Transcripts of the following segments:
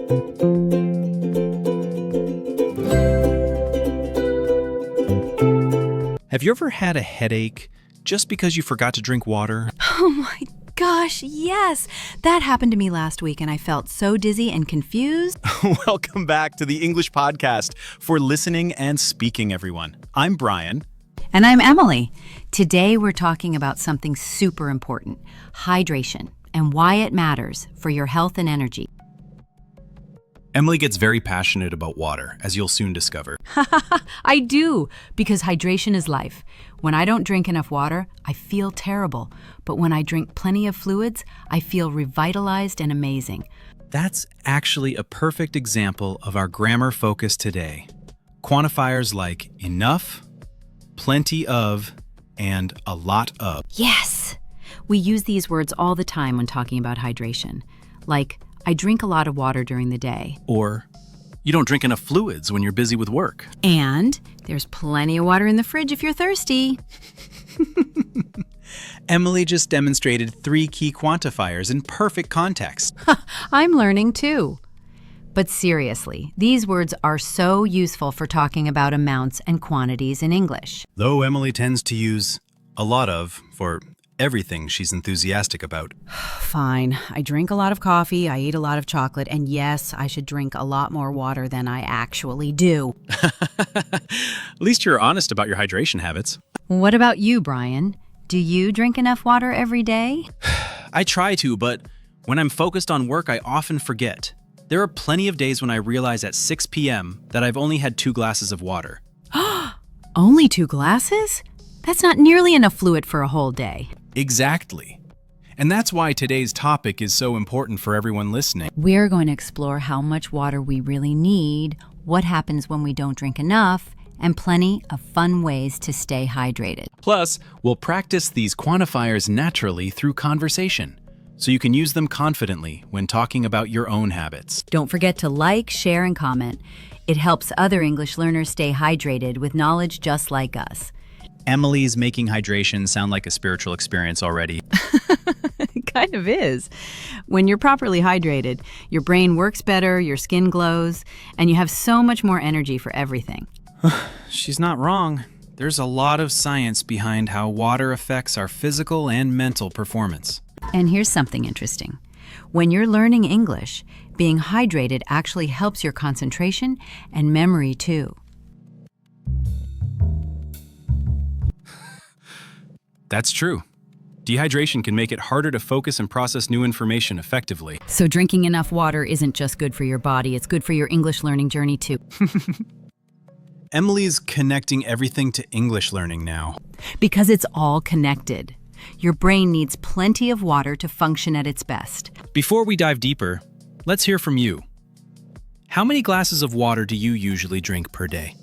Have you ever had a headache just because you forgot to drink water? Oh my gosh, yes! That happened to me last week and I felt so dizzy and confused. Welcome back to the English Podcast for listening and speaking, everyone. I'm Brian. And I'm Emily. Today we're talking about something super important, hydration, and why it matters for your health and energy. Emily gets very passionate about water, as you'll soon discover. I do, because hydration is life. When I don't drink enough water, I feel terrible. But when I drink plenty of fluids, I feel revitalized and amazing. That's actually a perfect example of our grammar focus today. Quantifiers like enough, plenty of, and a lot of. Yes! We use these words all the time when talking about hydration. Like, I drink a lot of water during the day. Or, you don't drink enough fluids when you're busy with work. And there's plenty of water in the fridge if you're thirsty. Emily just demonstrated 3 key quantifiers in perfect context. I'm learning too. But seriously, these words are so useful for talking about amounts and quantities in English. Though Emily tends to use a lot of for everything she's enthusiastic about. Fine. I drink a lot of coffee, I eat a lot of chocolate, and yes, I should drink a lot more water than I actually do. At least you're honest about your hydration habits. What about you, Brian? Do you drink enough water every day? I try to, but when I'm focused on work, I often forget. There are plenty of days when I realize at 6 p.m. that I've only had 2 glasses of water. Only 2 glasses? That's not nearly enough fluid for a whole day. Exactly. And that's why today's topic is so important for everyone listening. We're going to explore how much water we really need, what happens when we don't drink enough, and plenty of fun ways to stay hydrated. Plus, we'll practice these quantifiers naturally through conversation, so you can use them confidently when talking about your own habits. Don't forget to like, share, and comment. It helps other English learners stay hydrated with knowledge just like us. Emily's making hydration sound like a spiritual experience already. It kind of is. When you're properly hydrated, your brain works better, your skin glows, and you have so much more energy for everything. She's not wrong. There's a lot of science behind how water affects our physical and mental performance. And here's something interesting. When you're learning English, being hydrated actually helps your concentration and memory too. That's true. Dehydration can make it harder to focus and process new information effectively. So drinking enough water isn't just good for your body, it's good for your English learning journey too. Emily's connecting everything to English learning now. Because it's all connected. Your brain needs plenty of water to function at its best. Before we dive deeper, let's hear from you. How many glasses of water do you usually drink per day?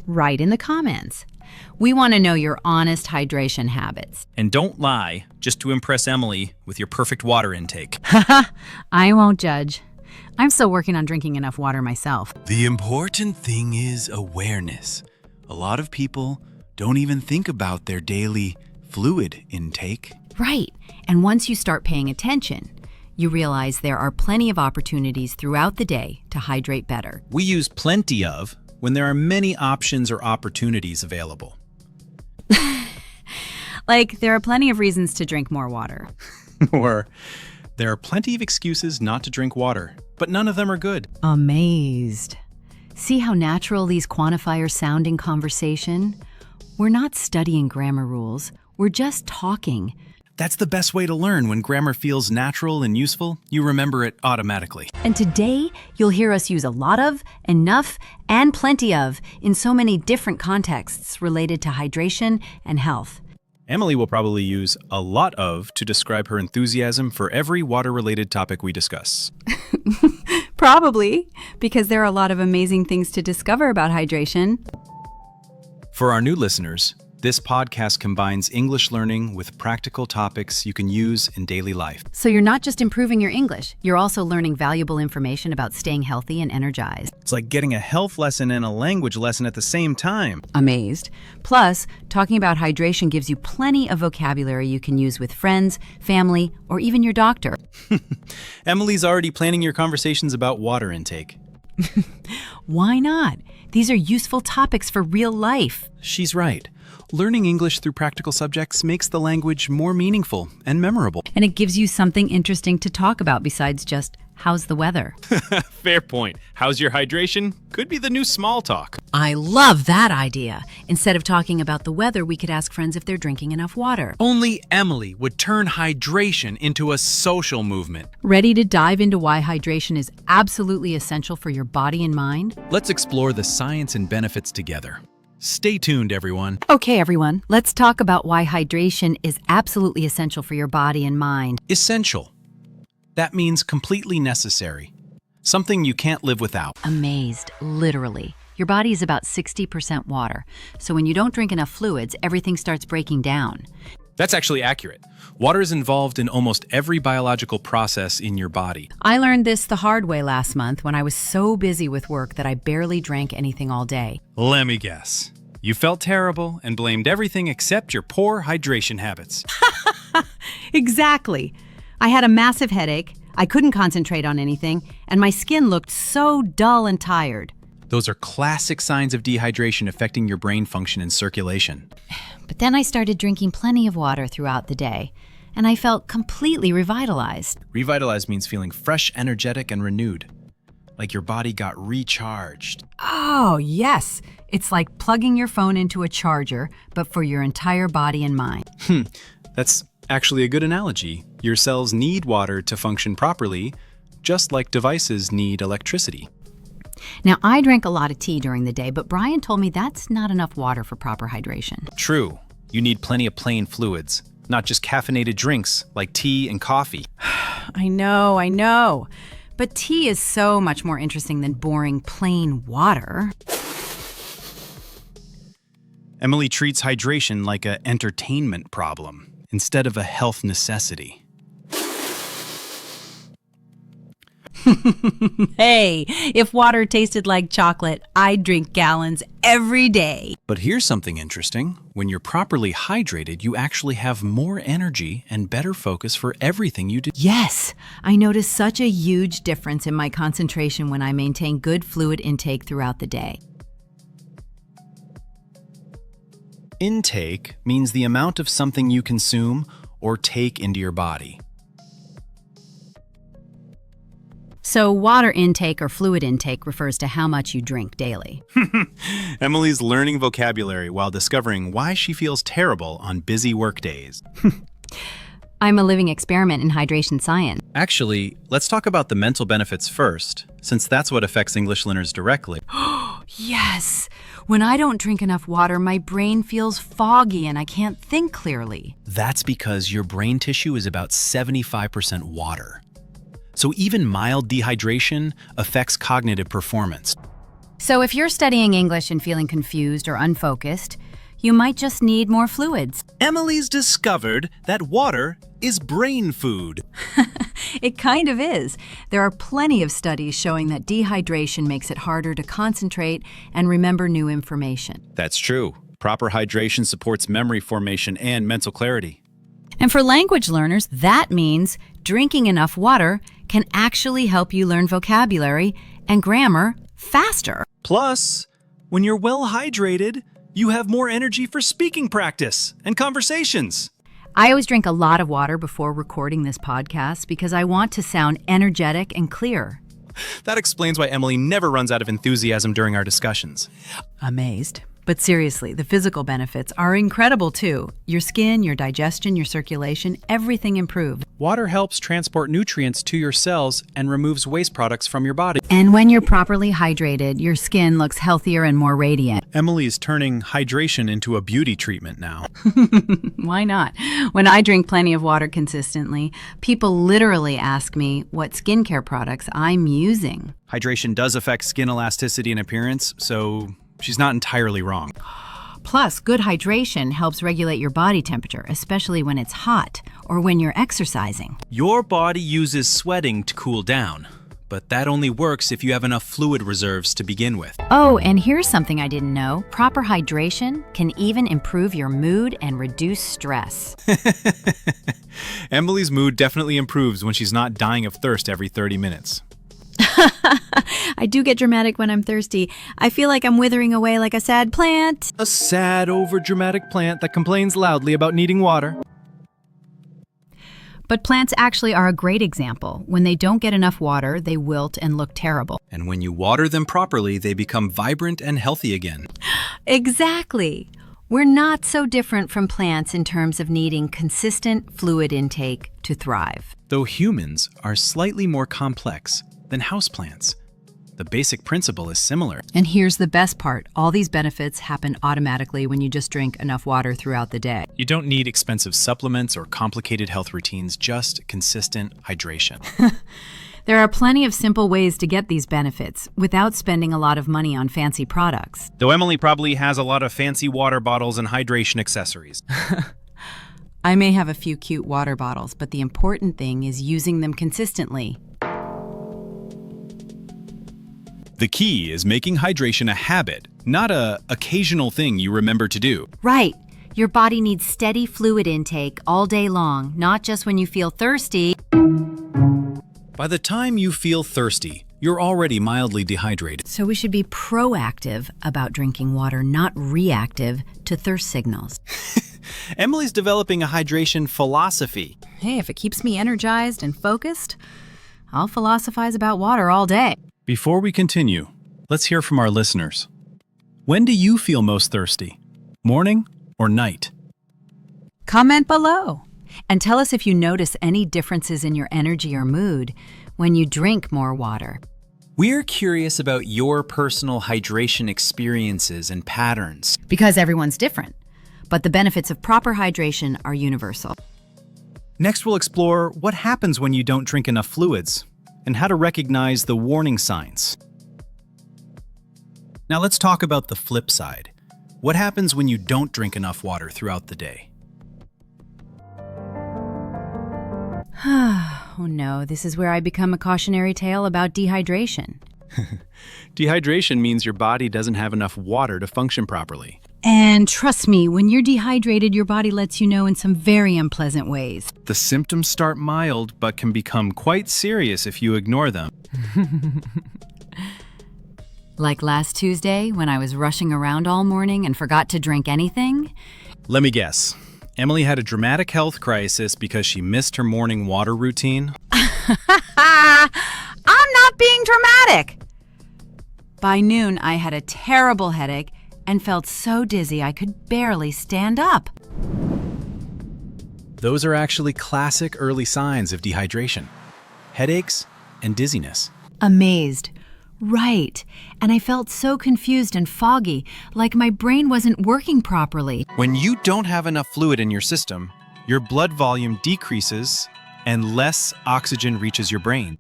Write in the comments. We want to know your honest hydration habits. And don't lie just to impress Emily with your perfect water intake. I won't judge. I'm still working on drinking enough water myself. The important thing is awareness. A lot of people don't even think about their daily fluid intake. Right. And once you start paying attention, you realize there are plenty of opportunities throughout the day to hydrate better. We use plenty of when there are many options or opportunities available. Like, there are plenty of reasons to drink more water. Or, there are plenty of excuses not to drink water, but none of them are good. Amazed. See how natural these quantifiers sound in conversation? We're not studying grammar rules, we're just talking. That's the best way to learn. When grammar feels natural and useful, you remember it automatically. And today, you'll hear us use a lot of, enough, and plenty of in so many different contexts related to hydration and health. Emily will probably use a lot of to describe her enthusiasm for every water-related topic we discuss. Probably, because there are a lot of amazing things to discover about hydration. For our new listeners, This podcast combines English learning with practical topics you can use in daily life. So you're not just improving your English, you're also learning valuable information about staying healthy and energized. It's like getting a health lesson and a language lesson at the same time. Amazed. Plus, talking about hydration gives you plenty of vocabulary you can use with friends, family, or even your doctor. Emily's already planning your conversations about water intake. Why not? These are useful topics for real life. She's right. Learning English through practical subjects makes the language more meaningful and memorable. And it gives you something interesting to talk about besides just, how's the weather? Fair point. How's your hydration? Could be the new small talk. I love that idea. Instead of talking about the weather, we could ask friends if they're drinking enough water. Only Emily would turn hydration into a social movement. Ready to dive into why hydration is absolutely essential for your body and mind? Let's explore the science and benefits together. Stay tuned, everyone. Okay, everyone, let's talk about why hydration is absolutely essential for your body and mind. Essential. That means completely necessary. Something you can't live without. Amazed, literally. Your body is about 60% water, so when you don't drink enough fluids, everything starts breaking down. That's actually accurate. Water is involved in almost every biological process in your body. I learned this the hard way last month when I was so busy with work that I barely drank anything all day. Let me guess. You felt terrible and blamed everything except your poor hydration habits. Exactly. I had a massive headache, I couldn't concentrate on anything, and my skin looked so dull and tired. Those are classic signs of dehydration affecting your brain function and circulation. But then I started drinking plenty of water throughout the day, and I felt completely revitalized. Revitalized means feeling fresh, energetic, and renewed. Like your body got recharged. Oh, yes. It's like plugging your phone into a charger, but for your entire body and mind. That's actually a good analogy. Your cells need water to function properly, just like devices need electricity. Now, I drank a lot of tea during the day, but Brian told me that's not enough water for proper hydration. True. You need plenty of plain fluids, not just caffeinated drinks like tea and coffee. I know. But tea is so much more interesting than boring plain water. Emily treats hydration like an entertainment problem instead of a health necessity. Hey, if water tasted like chocolate, I'd drink gallons every day. But here's something interesting. When you're properly hydrated, you actually have more energy and better focus for everything you do. Yes, I notice such a huge difference in my concentration when I maintain good fluid intake throughout the day. Intake means the amount of something you consume or take into your body. So water intake or fluid intake refers to how much you drink daily. Emily's learning vocabulary while discovering why she feels terrible on busy work days. I'm a living experiment in hydration science. Actually, let's talk about the mental benefits first, since that's what affects English learners directly. Yes! When I don't drink enough water, my brain feels foggy and I can't think clearly. That's because your brain tissue is about 75% water. So even mild dehydration affects cognitive performance. So if you're studying English and feeling confused or unfocused, you might just need more fluids. Emily's discovered that water is brain food. It kind of is. There are plenty of studies showing that dehydration makes it harder to concentrate and remember new information. That's true. Proper hydration supports memory formation and mental clarity. And for language learners, that means drinking enough water can actually help you learn vocabulary and grammar faster. Plus, when you're well hydrated, you have more energy for speaking practice and conversations. I always drink a lot of water before recording this podcast because I want to sound energetic and clear. That explains why Emily never runs out of enthusiasm during our discussions. Amazed. But seriously, the physical benefits are incredible too. Your skin, your digestion, your circulation, everything improves. Water helps transport nutrients to your cells and removes waste products from your body. And when you're properly hydrated, your skin looks healthier and more radiant. Emily's turning hydration into a beauty treatment now. Why not? When I drink plenty of water consistently, people literally ask me what skincare products I'm using. Hydration does affect skin elasticity and appearance, so she's not entirely wrong. Plus, good hydration helps regulate your body temperature, especially when it's hot or when you're exercising. Your body uses sweating to cool down, but that only works if you have enough fluid reserves to begin with. Oh, and here's something I didn't know. Proper hydration can even improve your mood and reduce stress. Emily's mood definitely improves when she's not dying of thirst every 30 minutes. I do get dramatic when I'm thirsty. I feel like I'm withering away like a sad plant. A sad, overdramatic plant that complains loudly about needing water. But plants actually are a great example. When they don't get enough water, they wilt and look terrible. And when you water them properly, they become vibrant and healthy again. Exactly. We're not so different from plants in terms of needing consistent fluid intake to thrive. Though humans are slightly more complex than houseplants, the basic principle is similar. And here's the best part. All these benefits happen automatically when you just drink enough water throughout the day. You don't need expensive supplements or complicated health routines, just consistent hydration. There are plenty of simple ways to get these benefits without spending a lot of money on fancy products. Though Emily probably has a lot of fancy water bottles and hydration accessories. I may have a few cute water bottles, but the important thing is using them consistently. The key is making hydration a habit, not an occasional thing you remember to do. Right. Your body needs steady fluid intake all day long, not just when you feel thirsty. By the time you feel thirsty, you're already mildly dehydrated. So we should be proactive about drinking water, not reactive to thirst signals. Emily's developing a hydration philosophy. Hey, if it keeps me energized and focused, I'll philosophize about water all day. Before we continue, let's hear from our listeners. When do you feel most thirsty? Morning or night? Comment below and tell us if you notice any differences in your energy or mood when you drink more water. We're curious about your personal hydration experiences and patterns. Because everyone's different, but the benefits of proper hydration are universal. Next, we'll explore what happens when you don't drink enough fluids and how to recognize the warning signs. Now let's talk about the flip side. What happens when you don't drink enough water throughout the day? Oh no, this is where I become a cautionary tale about dehydration. Dehydration means your body doesn't have enough water to function properly. And trust me, when you're dehydrated, your body lets you know in some very unpleasant ways. The symptoms start mild, but can become quite serious if you ignore them. Like last Tuesday, when I was rushing around all morning and forgot to drink anything. Let me guess. Emily had a dramatic health crisis because she missed her morning water routine. I'm not being dramatic. By noon, I had a terrible headache and felt so dizzy I could barely stand up. Those are actually classic early signs of dehydration. Headaches and dizziness. Amazed. Right. And I felt so confused and foggy, like my brain wasn't working properly. When you don't have enough fluid in your system, your blood volume decreases and less oxygen reaches your brain.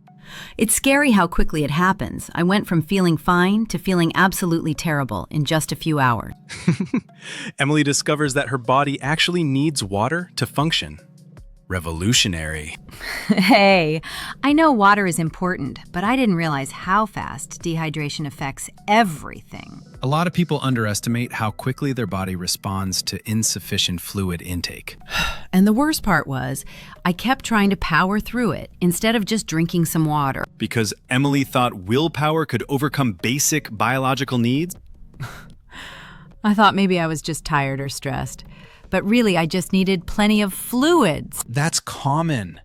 It's scary how quickly it happens. I went from feeling fine to feeling absolutely terrible in just a few hours. Emily discovers that her body actually needs water to function. Revolutionary. Hey, I know water is important, but I didn't realize how fast dehydration affects everything. A lot of people underestimate how quickly their body responds to insufficient fluid intake. And the worst part was, I kept trying to power through it instead of just drinking some water. Because Emily thought willpower could overcome basic biological needs? I thought maybe I was just tired or stressed. But really, I just needed plenty of fluids. That's common.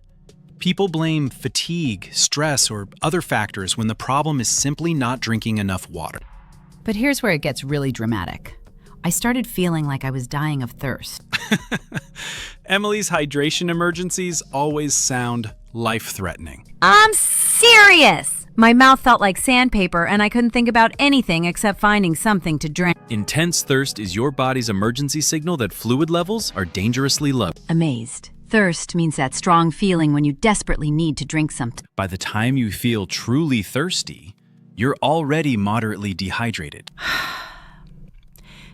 People blame fatigue, stress, or other factors when the problem is simply not drinking enough water. But here's where it gets really dramatic. I started feeling like I was dying of thirst. Emily's hydration emergencies always sound life-threatening. I'm serious! My mouth felt like sandpaper and I couldn't think about anything except finding something to drink. Intense thirst is your body's emergency signal that fluid levels are dangerously low. Amazed. Thirst means that strong feeling when you desperately need to drink something. By the time you feel truly thirsty, you're already moderately dehydrated.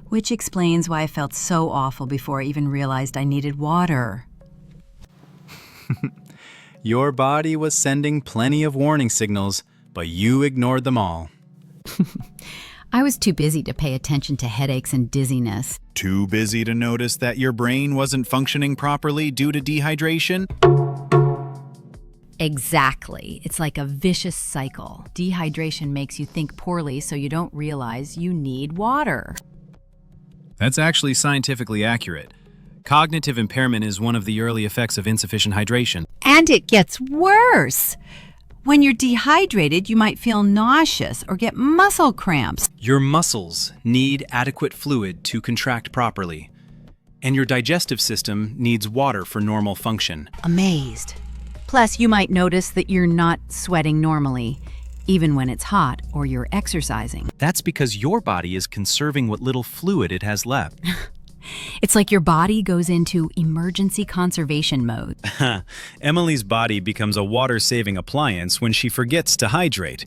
Which explains why I felt so awful before I even realized I needed water. Your body was sending plenty of warning signals, but you ignored them all. I was too busy to pay attention to headaches and dizziness. Too busy to notice that your brain wasn't functioning properly due to dehydration? Exactly. It's like a vicious cycle. Dehydration makes you think poorly, so you don't realize you need water. That's actually scientifically accurate. Cognitive impairment is one of the early effects of insufficient hydration. And it gets worse. When you're dehydrated, you might feel nauseous or get muscle cramps. Your muscles need adequate fluid to contract properly, and your digestive system needs water for normal function. Amazed. Plus, you might notice that you're not sweating normally, even when it's hot or you're exercising. That's because your body is conserving what little fluid it has left. It's like your body goes into emergency conservation mode. Emily's body becomes a water-saving appliance when she forgets to hydrate.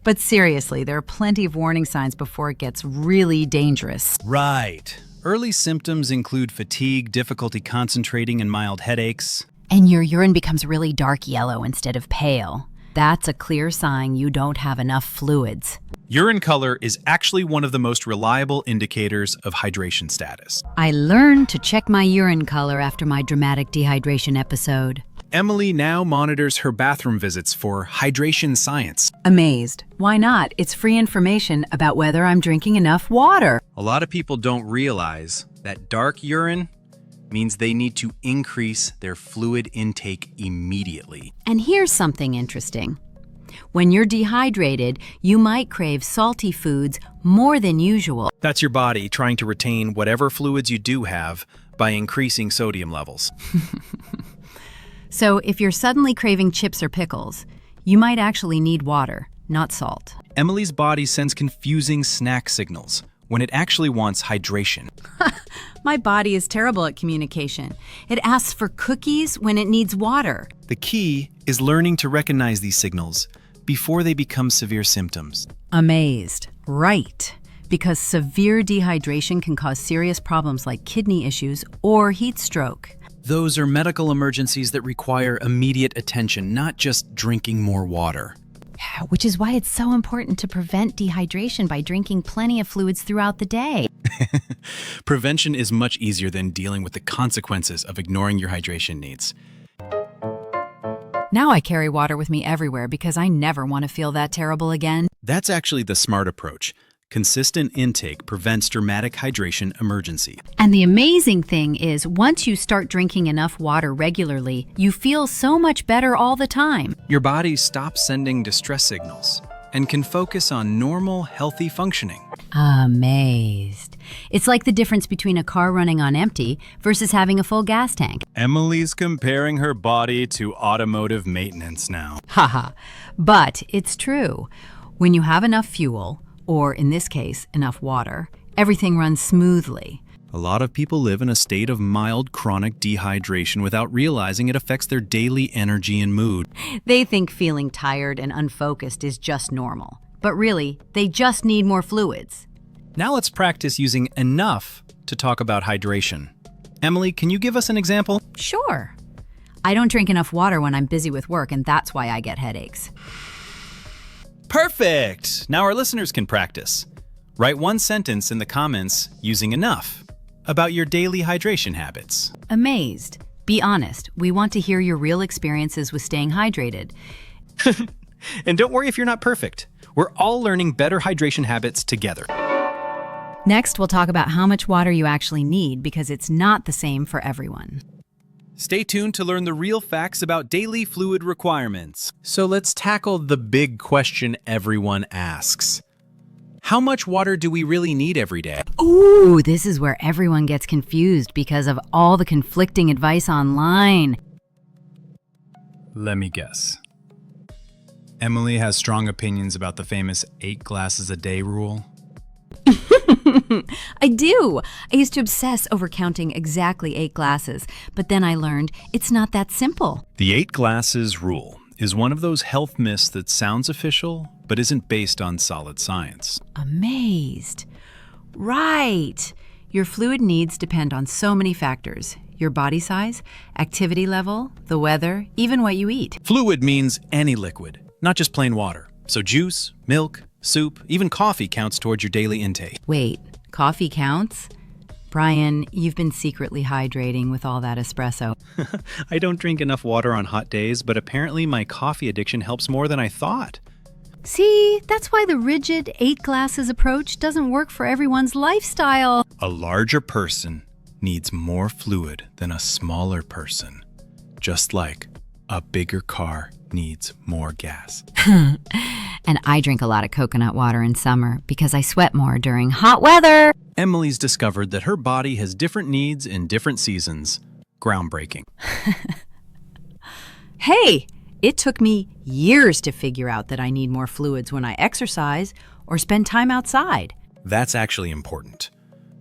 But seriously, there are plenty of warning signs before it gets really dangerous. Right. Early symptoms include fatigue, difficulty concentrating, and mild headaches. And your urine becomes really dark yellow instead of pale. That's a clear sign you don't have enough fluids. Urine color is actually one of the most reliable indicators of hydration status. I learned to check my urine color after my dramatic dehydration episode. Emily now monitors her bathroom visits for hydration science. Amazed. Why not? It's free information about whether I'm drinking enough water. A lot of people don't realize that dark urine means they need to increase their fluid intake immediately. And here's something interesting. When you're dehydrated, you might crave salty foods more than usual. That's your body trying to retain whatever fluids you do have by increasing sodium levels. So if you're suddenly craving chips or pickles, you might actually need water, not salt. Emily's body sends confusing snack signals when it actually wants hydration. My body is terrible at communication. It asks for cookies when it needs water. The key is learning to recognize these signals before they become severe symptoms. Amazed. Right. Because severe dehydration can cause serious problems like kidney issues or heat stroke. Those are medical emergencies that require immediate attention, not just drinking more water. Which is why it's so important to prevent dehydration by drinking plenty of fluids throughout the day. Prevention is much easier than dealing with the consequences of ignoring your hydration needs. Now I carry water with me everywhere because I never want to feel that terrible again. That's actually the smart approach. Consistent intake prevents dramatic hydration emergency. And the amazing thing is, once you start drinking enough water regularly, you feel so much better all the time. Your body stops sending distress signals and can focus on normal, healthy functioning. Amazed. It's like the difference between a car running on empty versus having a full gas tank. Emily's comparing her body to automotive maintenance now. Haha. But it's true. When you have enough fuel, or in this case, enough water, everything runs smoothly. A lot of people live in a state of mild chronic dehydration without realizing it affects their daily energy and mood. They think feeling tired and unfocused is just normal. But really, they just need more fluids. Now let's practice using enough to talk about hydration. Emily, can you give us an example? Sure. I don't drink enough water when I'm busy with work, and that's why I get headaches. Perfect! Now our listeners can practice. Write one sentence in the comments using enough about your daily hydration habits. Amazed. Be honest. We want to hear your real experiences with staying hydrated. And don't worry if you're not perfect. We're all learning better hydration habits together. Next, we'll talk about how much water you actually need because it's not the same for everyone. Stay tuned to learn the real facts about daily fluid requirements. So let's tackle the big question everyone asks. How much water do we really need every day? Ooh, this is where everyone gets confused because of all the conflicting advice online. Let me guess. Emily has strong opinions about the famous 8 glasses a day rule. I do. I used to obsess over counting exactly 8 glasses, but then I learned it's not that simple. The 8 glasses rule is one of those health myths that sounds official, but isn't based on solid science. Amazed. Right. Your fluid needs depend on so many factors. Your body size, activity level, the weather, even what you eat. Fluid means any liquid, not just plain water. So juice, milk, soup, even coffee counts towards your daily intake. Wait, coffee counts? Brian, you've been secretly hydrating with all that espresso. I don't drink enough water on hot days, but apparently my coffee addiction helps more than I thought. See, that's why the rigid 8 glasses approach doesn't work for everyone's lifestyle. A larger person needs more fluid than a smaller person, just like a bigger car needs more gas. And I drink a lot of coconut water in summer because I sweat more during hot weather. Emily's discovered that her body has different needs in different seasons. Groundbreaking. Hey, it took me years to figure out that I need more fluids when I exercise or spend time outside. That's actually important.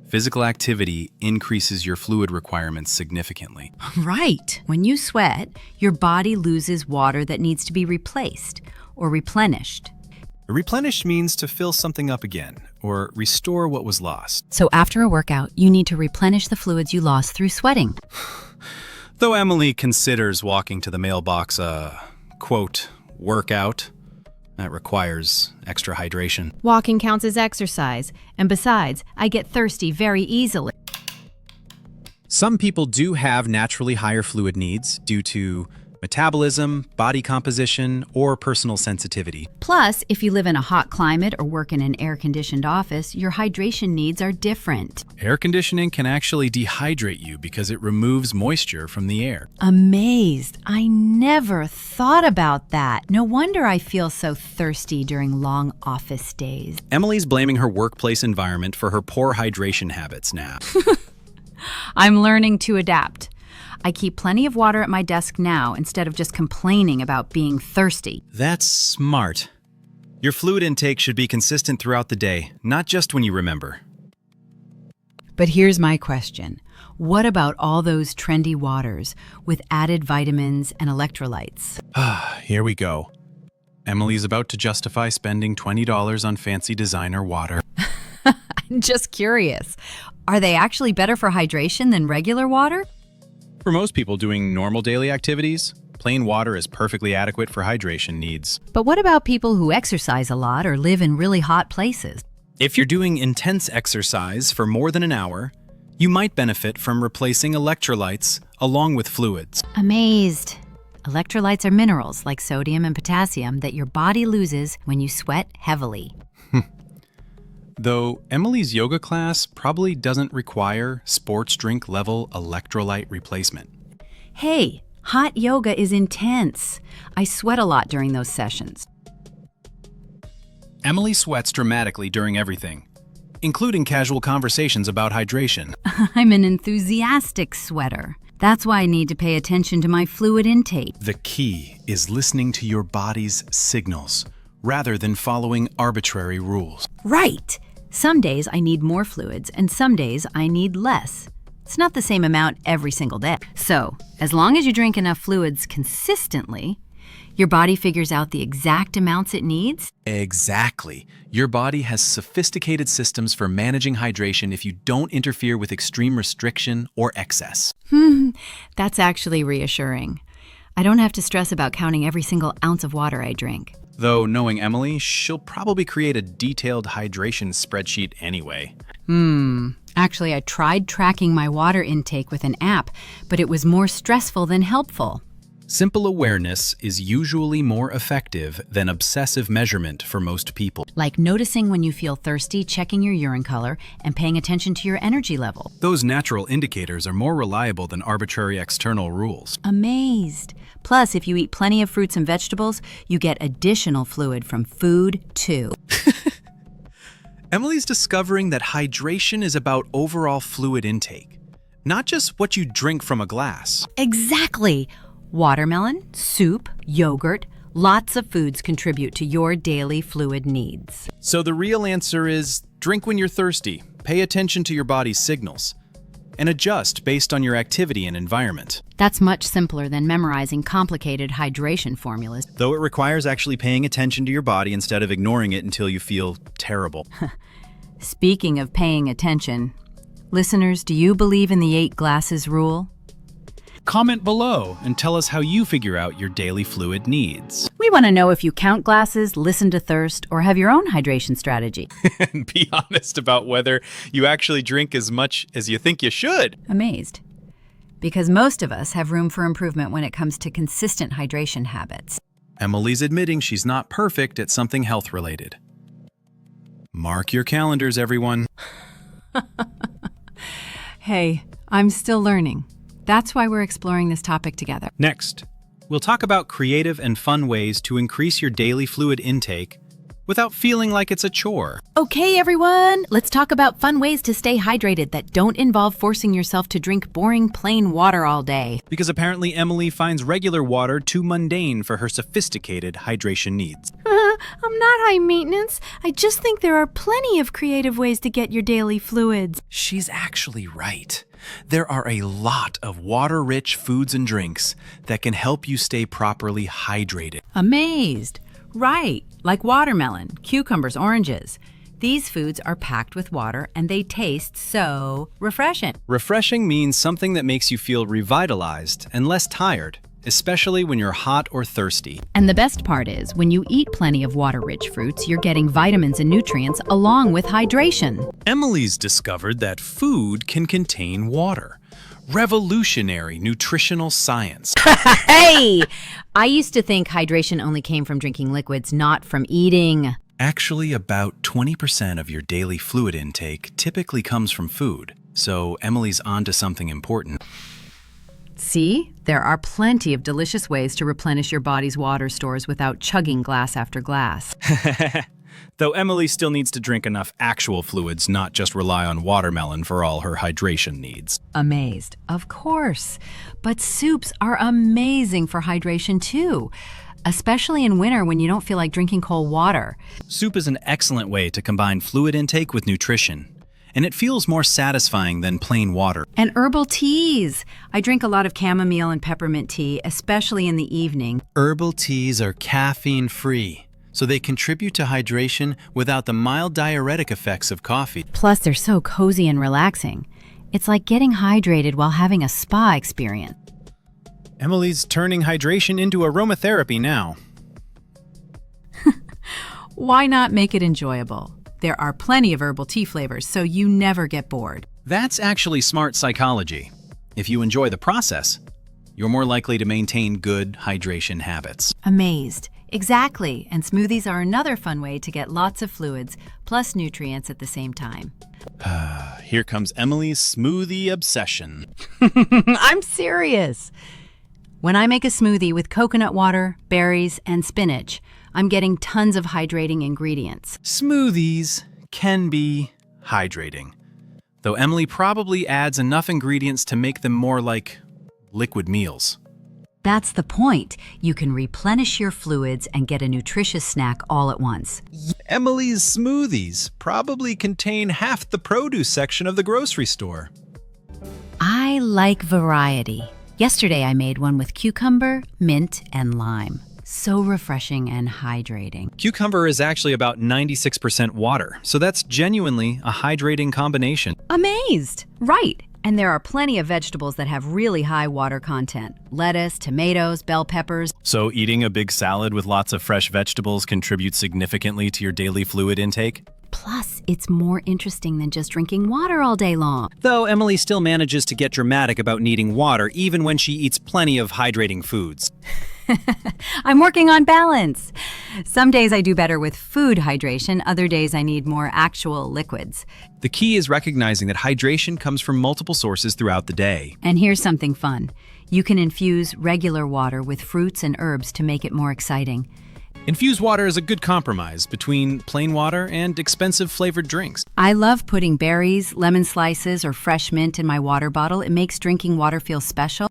Physical activity increases your fluid requirements significantly. Right. When you sweat, your body loses water that needs to be replaced or replenished. Replenish means to fill something up again or restore what was lost. So after a workout, you need to replenish the fluids you lost through sweating. Though Emily considers walking to the mailbox a, quote, workout, that requires extra hydration. Walking counts as exercise, and besides, I get thirsty very easily. Some people do have naturally higher fluid needs due to metabolism, body composition, or personal sensitivity. Plus, if you live in a hot climate or work in an air-conditioned office, your hydration needs are different. Air conditioning can actually dehydrate you because it removes moisture from the air. Amazed. I never thought about that. No wonder I feel so thirsty during long office days. Emily's blaming her workplace environment for her poor hydration habits now. I'm learning to adapt. I keep plenty of water at my desk now instead of just complaining about being thirsty. That's smart. Your fluid intake should be consistent throughout the day, not just when you remember. But here's my question. What about all those trendy waters with added vitamins and electrolytes? Here we go. Emily's about to justify spending $20 on fancy designer water. I'm just curious. Are they actually better for hydration than regular water? For most people doing normal daily activities, plain water is perfectly adequate for hydration needs. But what about people who exercise a lot or live in really hot places? If you're doing intense exercise for more than an hour, you might benefit from replacing electrolytes along with fluids. Amazed. Electrolytes are minerals like sodium and potassium that your body loses when you sweat heavily. Though Emily's yoga class probably doesn't require sports drink level electrolyte replacement. Hey, hot yoga is intense. I sweat a lot during those sessions. Emily sweats dramatically during everything, including casual conversations about hydration. I'm an enthusiastic sweater. That's why I need to pay attention to my fluid intake. The key is listening to your body's signals rather than following arbitrary rules. Right. Some days I need more fluids and some days I need less. It's not the same amount every single day. So, as long as you drink enough fluids consistently, your body figures out the exact amounts it needs. Exactly. Your body has sophisticated systems for managing hydration if you don't interfere with extreme restriction or excess. That's actually reassuring. I don't have to stress about counting every single ounce of water I drink. Though, knowing Emily, she'll probably create a detailed hydration spreadsheet anyway. Actually, I tried tracking my water intake with an app, but it was more stressful than helpful. Simple awareness is usually more effective than obsessive measurement for most people. Like noticing when you feel thirsty, checking your urine color, and paying attention to your energy level. Those natural indicators are more reliable than arbitrary external rules. Amazed. Plus, if you eat plenty of fruits and vegetables, you get additional fluid from food, too. Emily's discovering that hydration is about overall fluid intake, not just what you drink from a glass. Exactly. Watermelon, soup, yogurt, lots of foods contribute to your daily fluid needs. So the real answer is drink when you're thirsty, pay attention to your body's signals, and adjust based on your activity and environment. That's much simpler than memorizing complicated hydration formulas. Though it requires actually paying attention to your body instead of ignoring it until you feel terrible. Speaking of paying attention, listeners, do you believe in the 8 glasses rule? Comment below and tell us how you figure out your daily fluid needs. We want to know if you count glasses, listen to thirst, or have your own hydration strategy. And be honest about whether you actually drink as much as you think you should. Amazed. Because most of us have room for improvement when it comes to consistent hydration habits. Emily's admitting she's not perfect at something health-related. Mark your calendars, everyone. Hey, I'm still learning. That's why we're exploring this topic together. Next, we'll talk about creative and fun ways to increase your daily fluid intake without feeling like it's a chore. Okay, everyone, let's talk about fun ways to stay hydrated that don't involve forcing yourself to drink boring, plain water all day. Because apparently Emily finds regular water too mundane for her sophisticated hydration needs. I'm not high maintenance. I just think there are plenty of creative ways to get your daily fluids. She's actually right. There are a lot of water-rich foods and drinks that can help you stay properly hydrated. Amazed. Right, like watermelon, cucumbers, oranges. These foods are packed with water and they taste so refreshing. Refreshing means something that makes you feel revitalized and less tired, especially when you're hot or thirsty. And the best part is, when you eat plenty of water-rich fruits, you're getting vitamins and nutrients along with hydration. Emily's discovered that food can contain water. Revolutionary nutritional science. Hey! I used to think hydration only came from drinking liquids, not from eating. Actually, about 20% of your daily fluid intake typically comes from food, so Emily's onto something important. See? There are plenty of delicious ways to replenish your body's water stores without chugging glass after glass. Though Emily still needs to drink enough actual fluids, not just rely on watermelon for all her hydration needs. Amazed. Of course. But soups are amazing for hydration too, especially in winter when you don't feel like drinking cold water. Soup is an excellent way to combine fluid intake with nutrition, and it feels more satisfying than plain water. And herbal teas. I drink a lot of chamomile and peppermint tea, especially in the evening. Herbal teas are caffeine-free, so they contribute to hydration without the mild diuretic effects of coffee. Plus, they're so cozy and relaxing. It's like getting hydrated while having a spa experience. Emily's turning hydration into aromatherapy now. Why not make it enjoyable? There are plenty of herbal tea flavors, so you never get bored. That's actually smart psychology. If you enjoy the process, you're more likely to maintain good hydration habits. Amazed. Exactly. And smoothies are another fun way to get lots of fluids plus nutrients at the same time. Here comes Emily's smoothie obsession. I'm serious. When I make a smoothie with coconut water, berries, and spinach, I'm getting tons of hydrating ingredients. Smoothies can be hydrating, though Emily probably adds enough ingredients to make them more like liquid meals. That's the point. You can replenish your fluids and get a nutritious snack all at once. Emily's smoothies probably contain half the produce section of the grocery store. I like variety. Yesterday I made one with cucumber, mint, and lime. So refreshing and hydrating. Cucumber is actually about 96% water, so that's genuinely a hydrating combination. Amazed! Right. And there are plenty of vegetables that have really high water content. Lettuce, tomatoes, bell peppers. So eating a big salad with lots of fresh vegetables contributes significantly to your daily fluid intake? Plus, it's more interesting than just drinking water all day long. Though Emily still manages to get dramatic about needing water even when she eats plenty of hydrating foods. I'm working on balance. Some days I do better with food hydration, other days I need more actual liquids. The key is recognizing that hydration comes from multiple sources throughout the day. And here's something fun. You can infuse regular water with fruits and herbs to make it more exciting. Infused water is a good compromise between plain water and expensive flavored drinks. I love putting berries, lemon slices, or fresh mint in my water bottle. It makes drinking water feel special.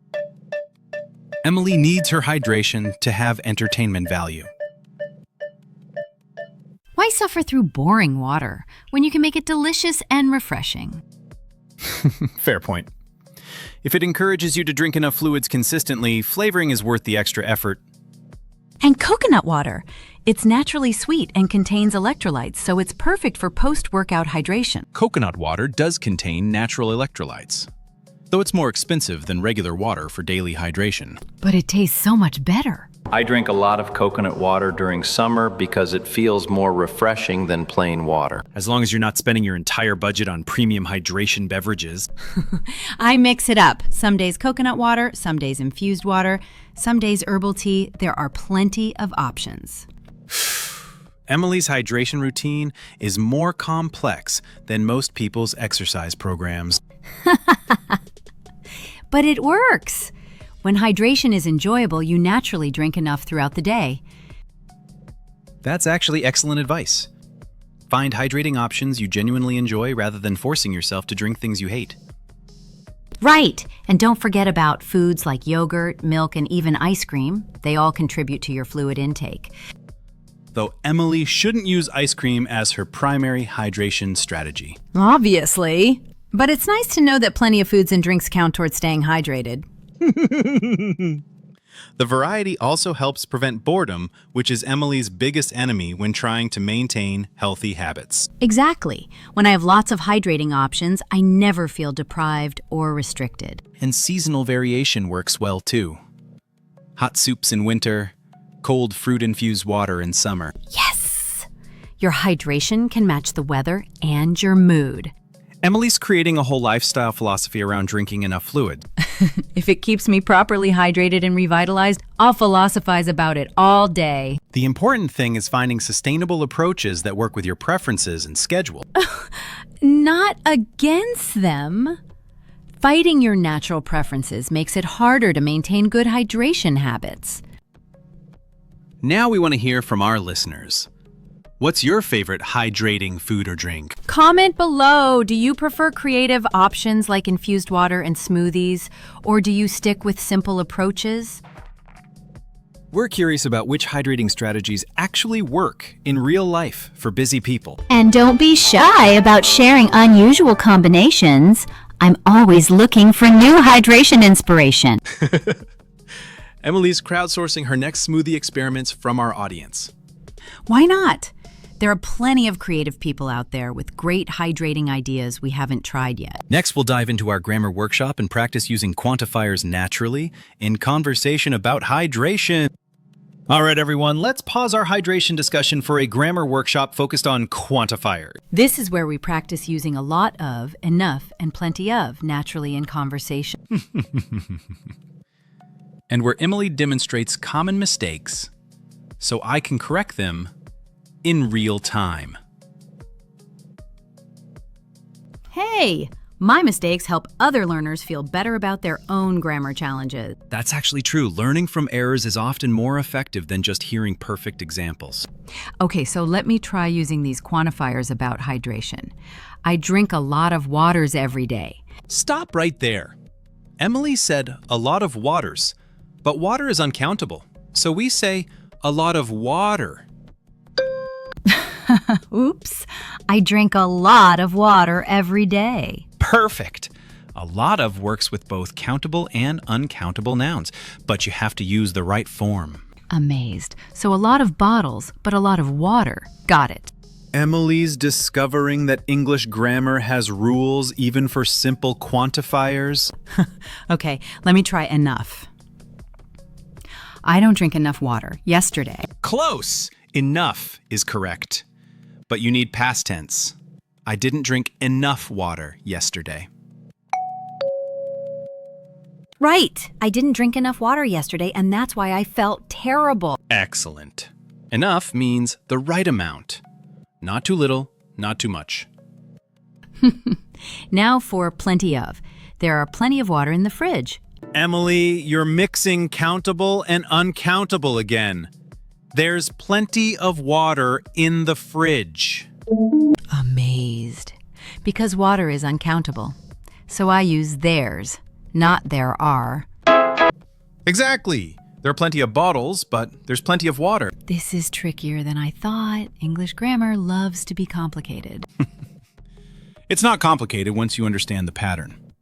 Emily needs her hydration to have entertainment value. Why suffer through boring water when you can make it delicious and refreshing? Fair point. If it encourages you to drink enough fluids consistently, flavoring is worth the extra effort. And Coconut water. It's naturally sweet and contains electrolytes, so it's perfect for post-workout hydration. Coconut water does contain natural electrolytes, though it's more expensive than regular water for daily hydration. But it tastes so much better. I drink a lot of coconut water during summer because it feels more refreshing than plain water. As long as you're not spending your entire budget on premium hydration beverages. I mix it up. Some days coconut water, some days infused water, some days herbal tea. There are plenty of options. Emily's hydration routine is more complex than most people's exercise programs. But it works. When hydration is enjoyable, you naturally drink enough throughout the day. That's actually excellent advice. Find hydrating options you genuinely enjoy rather than forcing yourself to drink things you hate. Right! And don't forget about foods like yogurt, milk, and even ice cream. They all contribute to your fluid intake. Though Emily shouldn't use ice cream as her primary hydration strategy. Obviously. But it's nice to know that plenty of foods and drinks count towards staying hydrated. The variety also helps prevent boredom, which is Emily's biggest enemy when trying to maintain healthy habits. Exactly. When I have lots of hydrating options, I never feel deprived or restricted. And seasonal variation works well too. Hot soups in winter, cold fruit-infused water in summer. Yes! Your hydration can match the weather and your mood. Emily's creating a whole lifestyle philosophy around drinking enough fluid. If it keeps me properly hydrated and revitalized, I'll philosophize about it all day. The important thing is finding sustainable approaches that work with your preferences and schedule. Not against them. Fighting your natural preferences makes it harder to maintain good hydration habits. Now we want to hear from our listeners. What's your favorite hydrating food or drink? Comment below. Do you prefer creative options like infused water and smoothies, or do you stick with simple approaches? We're curious about which hydrating strategies actually work in real life for busy people. And don't be shy about sharing unusual combinations. I'm always looking for new hydration inspiration. Emily's crowdsourcing her next smoothie experiments from our audience. Why not? There are plenty of creative people out there with great hydrating ideas we haven't tried yet. Next, we'll dive into our grammar workshop and practice using quantifiers naturally in conversation about hydration. All right, everyone, let's pause our hydration discussion for a grammar workshop focused on quantifiers. This is where we practice using a lot of, enough, and plenty of naturally in conversation. And where Emily demonstrates common mistakes so I can correct them in real time. Hey, my mistakes help other learners feel better about their own grammar challenges. That's actually true. Learning from errors is often more effective than just hearing perfect examples. Okay, so let me try using these quantifiers about hydration. I drink a lot of waters every day. Stop right there. Emily said a lot of waters, but water is uncountable. So we say a lot of water. Oops, I drink a lot of water every day. Perfect. A lot of works with both countable and uncountable nouns, but you have to use the right form. Amazed. So a lot of bottles, but a lot of water. Got it. Emily's discovering that English grammar has rules even for simple quantifiers. Okay, let me try enough. I don't drink enough water. Yesterday. Close. Enough is correct. But you need past tense. I didn't drink enough water yesterday. Right. I didn't drink enough water yesterday, and that's why I felt terrible. Excellent. Enough means the right amount. Not too little, not too much. Now for plenty of. There are plenty of water in the fridge. Emily, you're mixing countable and uncountable again. There's plenty of water in the fridge. Amazed. Because water is uncountable. So I use there's, not there are. Exactly. There are plenty of bottles, but there's plenty of water. This is trickier than I thought. English grammar loves to be complicated. It's not complicated once you understand the pattern.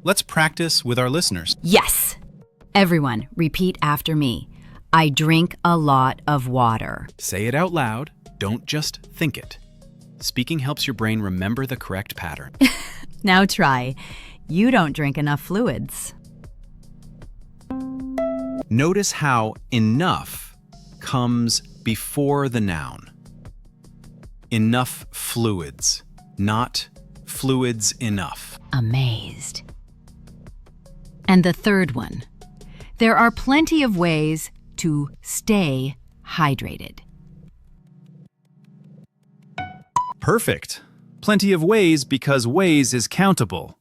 Let's practice with our listeners. Yes! Everyone, repeat after me. I drink a lot of water. Say it out loud, don't just think it. Speaking helps your brain remember the correct pattern. Now try. You don't drink enough fluids. Notice how enough comes before the noun. Enough fluids, not fluids enough. Amazed. And the third one. There are plenty of ways to stay hydrated. Perfect. Plenty of ways because ways is countable.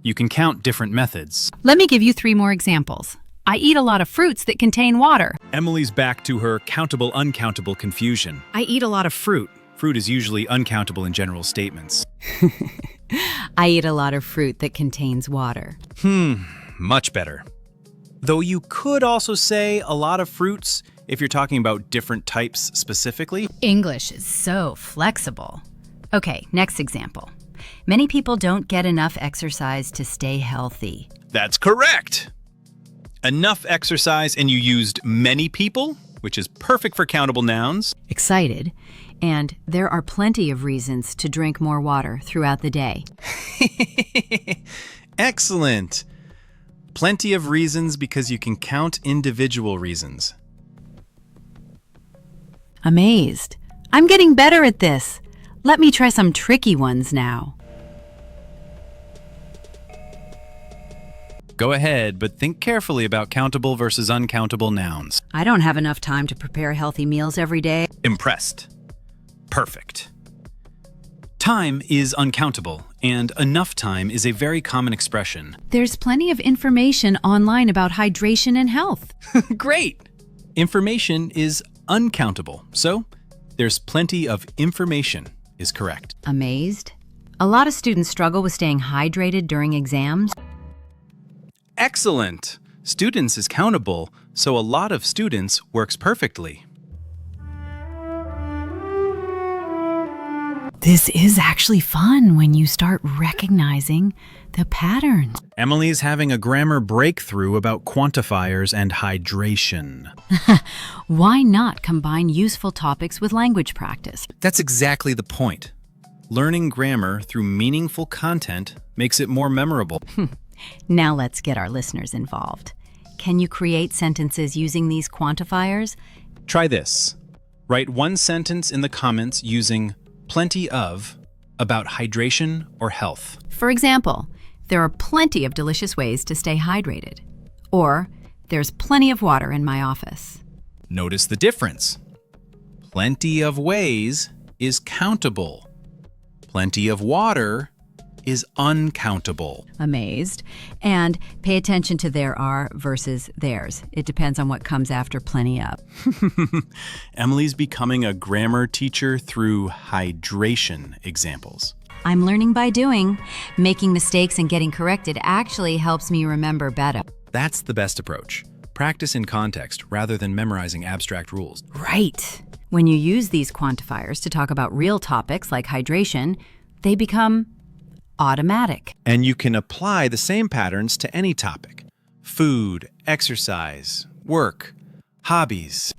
You can count different methods. Let me give you 3 more examples. I eat a lot of fruits that contain water. Emily's back to her countable-uncountable confusion. I eat a lot of fruit. Fruit is usually uncountable in general statements. I eat a lot of fruit that contains water. Much better. Though you could also say a lot of fruits if you're talking about different types specifically. English is so flexible. Okay, next example. Many people don't get enough exercise to stay healthy. That's correct. Enough exercise, and you used many people, which is perfect for countable nouns. Excited. And there are plenty of reasons to drink more water throughout the day. Excellent. Plenty of reasons because you can count individual reasons. Amazed. I'm getting better at this. Let me try some tricky ones now. Go ahead, but think carefully about countable versus uncountable nouns. I don't have enough time to prepare healthy meals every day. Impressed. Perfect. Time is uncountable, and enough time is a very common expression. There's plenty of information online about hydration and health. Great! Information is uncountable, so there's plenty of information is correct. Amazed. A lot of students struggle with staying hydrated during exams. Excellent! Students is countable, so a lot of students works perfectly. This is actually fun when you start recognizing the patterns. Emily's having a grammar breakthrough about quantifiers and hydration. Why not combine useful topics with language practice? That's exactly the point. Learning grammar through meaningful content makes it more memorable. Now let's get our listeners involved. Can you create sentences using these quantifiers? Try this. Write one sentence in the comments using plenty of about hydration or health. For example, there are plenty of delicious ways to stay hydrated. Or, there's plenty of water in my office. Notice the difference. Plenty of ways is countable. Plenty of water is uncountable. Amazed. And pay attention to there are versus theirs. It depends on what comes after plenty of. Emily's becoming a grammar teacher through hydration examples. I'm learning by doing. Making mistakes and getting corrected actually helps me remember better. That's the best approach. Practice in context rather than memorizing abstract rules. Right. When you use these quantifiers to talk about real topics like hydration, they become automatic. And you can apply the same patterns to any topic. Food, exercise, work, hobbies.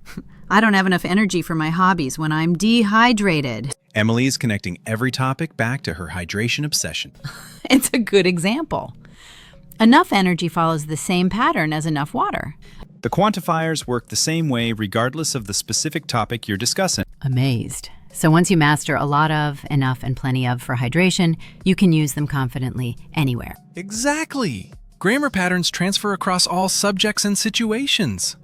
I don't have enough energy for my hobbies when I'm dehydrated. Emily is connecting every topic back to her hydration obsession. It's a good example. Enough energy follows the same pattern as enough water. The quantifiers work the same way regardless of the specific topic you're discussing. Amazed. So once you master a lot of, enough, and plenty of for hydration, you can use them confidently anywhere. Exactly! Grammar patterns transfer across all subjects and situations.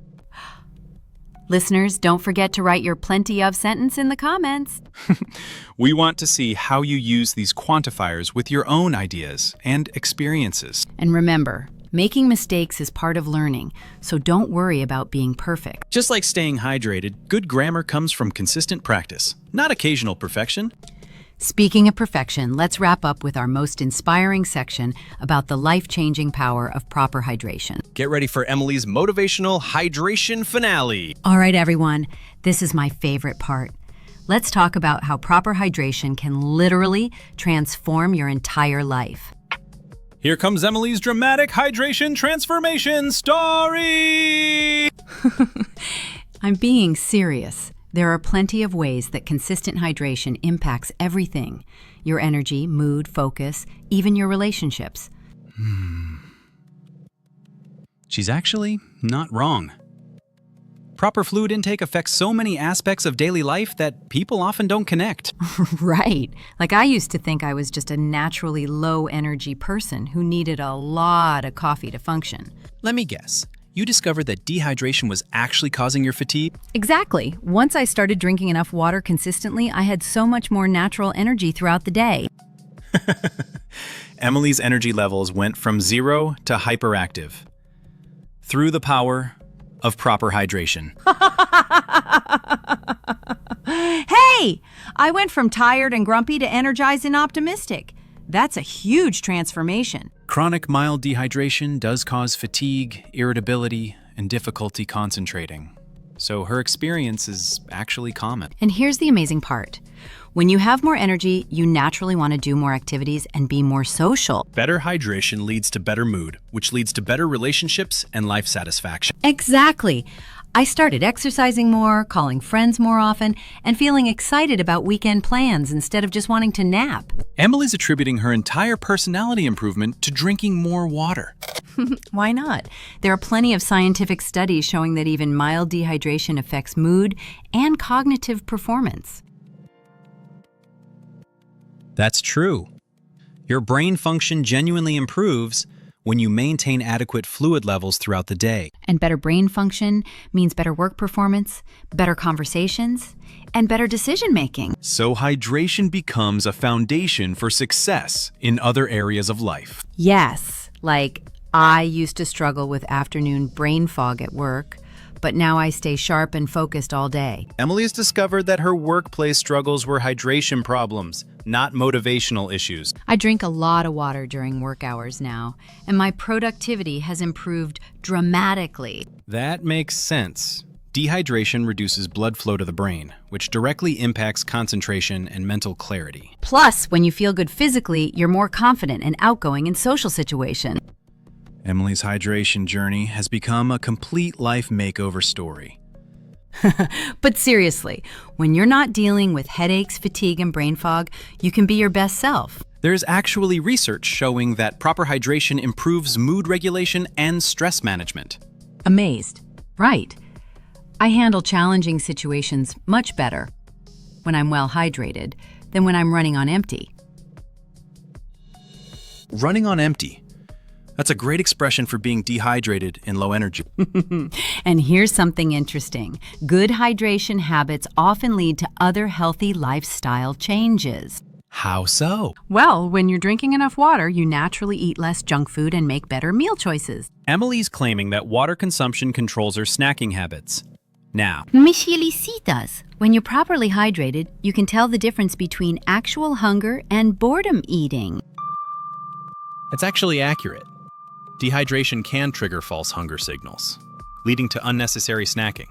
Listeners, don't forget to write your plenty of sentence in the comments. We want to see how you use these quantifiers with your own ideas and experiences. And remember, making mistakes is part of learning, so don't worry about being perfect. Just like staying hydrated, good grammar comes from consistent practice, not occasional perfection. Speaking of perfection, let's wrap up with our most inspiring section about the life-changing power of proper hydration. Get ready for Emily's motivational hydration finale. All right, everyone, this is my favorite part. Let's talk about how proper hydration can literally transform your entire life. Here comes Emily's dramatic hydration transformation story! I'm being serious. There are plenty of ways that consistent hydration impacts everything: your energy, mood, focus, even your relationships. She's actually not wrong. Proper fluid intake affects so many aspects of daily life that people often don't connect. Right. Like I used to think I was just a naturally low-energy person who needed a lot of coffee to function. Let me guess. You discovered that dehydration was actually causing your fatigue? Exactly. Once I started drinking enough water consistently, I had so much more natural energy throughout the day. Emily's energy levels went from 0 to hyperactive through the power of proper hydration. Hey! I went from tired and grumpy to energized and optimistic. That's a huge transformation. Chronic mild dehydration does cause fatigue, irritability, and difficulty concentrating. So her experience is actually common. And here's the amazing part. When you have more energy, you naturally want to do more activities and be more social. Better hydration leads to better mood, which leads to better relationships and life satisfaction. Exactly. I started exercising more, calling friends more often, and feeling excited about weekend plans instead of just wanting to nap. Emily's attributing her entire personality improvement to drinking more water. Why not? There are plenty of scientific studies showing that even mild dehydration affects mood and cognitive performance. That's true. Your brain function genuinely improves when you maintain adequate fluid levels throughout the day. And better brain function means better work performance, better conversations, and better decision-making. So hydration becomes a foundation for success in other areas of life. Yes, like I used to struggle with afternoon brain fog at work, but now I stay sharp and focused all day. Emily's discovered that her workplace struggles were hydration problems, not motivational issues. I drink a lot of water during work hours now, and my productivity has improved dramatically. That makes sense. Dehydration reduces blood flow to the brain, which directly impacts concentration and mental clarity. Plus, when you feel good physically, you're more confident and outgoing in social situations. Emily's hydration journey has become a complete life makeover story. But seriously, when you're not dealing with headaches, fatigue, and brain fog, you can be your best self. There's actually research showing that proper hydration improves mood regulation and stress management. Amazed. Right. I handle challenging situations much better when I'm well hydrated than when I'm running on empty. Running on empty. That's a great expression for being dehydrated and low energy. And here's something interesting. Good hydration habits often lead to other healthy lifestyle changes. How so? Well, when you're drinking enough water, you naturally eat less junk food and make better meal choices. Emily's claiming that water consumption controls her snacking habits. Now, Michelicitas. When you're properly hydrated, you can tell the difference between actual hunger and boredom eating. it's actually accurate. Dehydration can trigger false hunger signals, leading to unnecessary snacking.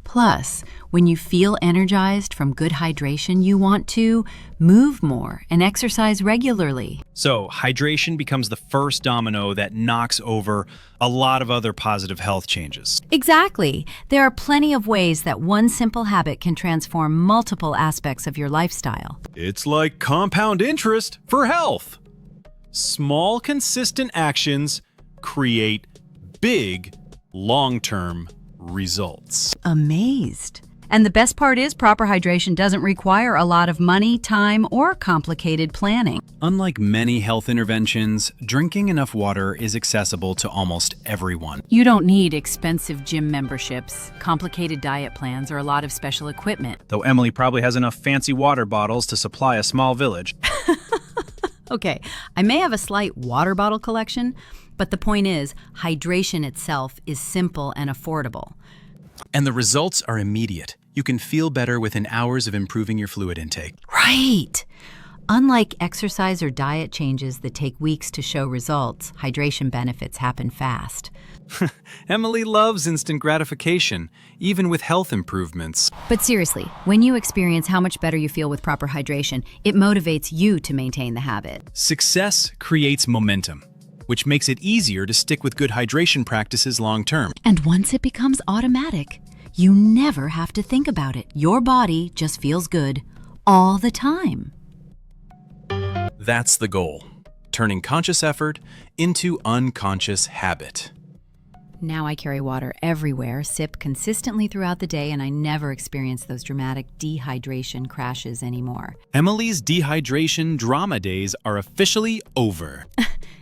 Plus, when you feel energized from good hydration, you want to move more and exercise regularly. So, hydration becomes the first domino that knocks over a lot of other positive health changes. Exactly. There are plenty of ways that one simple habit can transform multiple aspects of your lifestyle. It's like compound interest for health. Small, consistent actions create big, long-term results. Amazed. And the best part is proper hydration doesn't require a lot of money, time, or complicated planning. Unlike many health interventions, drinking enough water is accessible to almost everyone. You don't need expensive gym memberships, complicated diet plans, or a lot of special equipment. Though Emily probably has enough fancy water bottles to supply a small village. Okay, I may have a slight water bottle collection, but the point is, hydration itself is simple and affordable. And the results are immediate. You can feel better within hours of improving your fluid intake. Right! Unlike exercise or diet changes that take weeks to show results, hydration benefits happen fast. Emily loves instant gratification, even with health improvements. But seriously, when you experience how much better you feel with proper hydration, it motivates you to maintain the habit. Success creates momentum. which makes it easier to stick with good hydration practices long term. And once it becomes automatic, you never have to think about it. Your body just feels good all the time. That's the goal, turning conscious effort into unconscious habit. Now I carry water everywhere, sip consistently throughout the day, and I never experience those dramatic dehydration crashes anymore. Emily's dehydration drama days are officially over.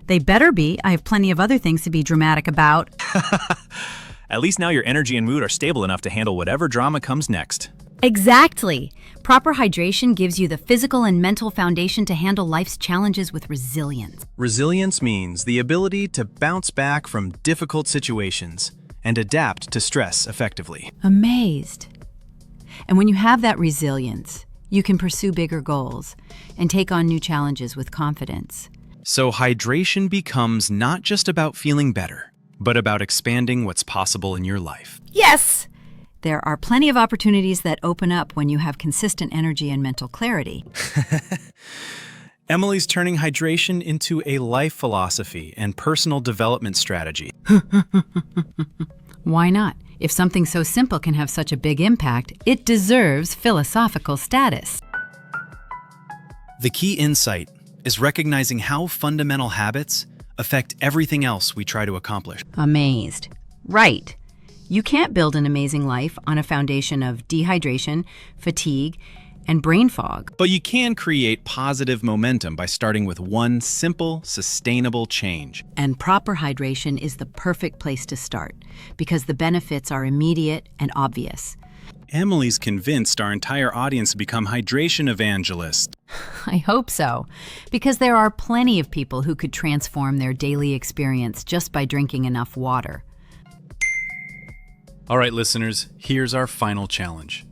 They better be. I have plenty of other things to be dramatic about. At least now your energy and mood are stable enough to handle whatever drama comes next. Exactly. Proper hydration gives you the physical and mental foundation to handle life's challenges with resilience. Resilience means the ability to bounce back from difficult situations and adapt to stress effectively. Amazed. And when you have that resilience, you can pursue bigger goals and take on new challenges with confidence. So hydration becomes not just about feeling better, but about expanding what's possible in your life. Yes! There are plenty of opportunities that open up when you have consistent energy and mental clarity. Emily's turning hydration into a life philosophy and personal development strategy. Why not? If something so simple can have such a big impact, it deserves philosophical status. The key insight is recognizing how fundamental habits affect everything else we try to accomplish. Amazed. Right. You can't build an amazing life on a foundation of dehydration, fatigue, and brain fog. But you can create positive momentum by starting with one simple, sustainable change. And proper hydration is the perfect place to start because the benefits are immediate and obvious. Emily's convinced our entire audience to become hydration evangelists. I hope so, because there are plenty of people who could transform their daily experience just by drinking enough water. All right, listeners, here's our final challenge.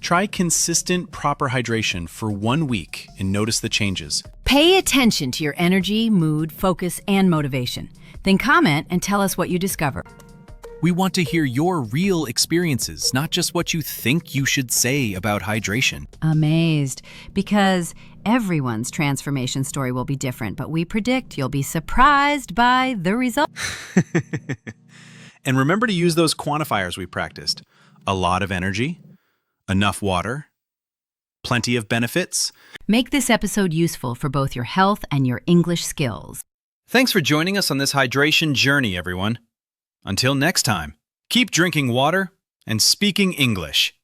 Try consistent, proper hydration for 1 week and notice the changes. Pay attention to your energy, mood, focus, and motivation. Then comment and tell us what you discover. We want to hear your real experiences, not just what you think you should say about hydration. Amazed, because everyone's transformation story will be different, but we predict you'll be surprised by the result. And remember to use those quantifiers we practiced. A lot of energy, enough water, plenty of benefits. Make this episode useful for both your health and your English skills. Thanks for joining us on this hydration journey, everyone. Until next time, keep drinking water and speaking English.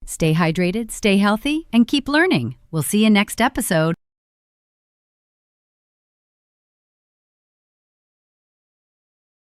Stay hydrated, stay healthy, and keep learning. We'll see you next episode.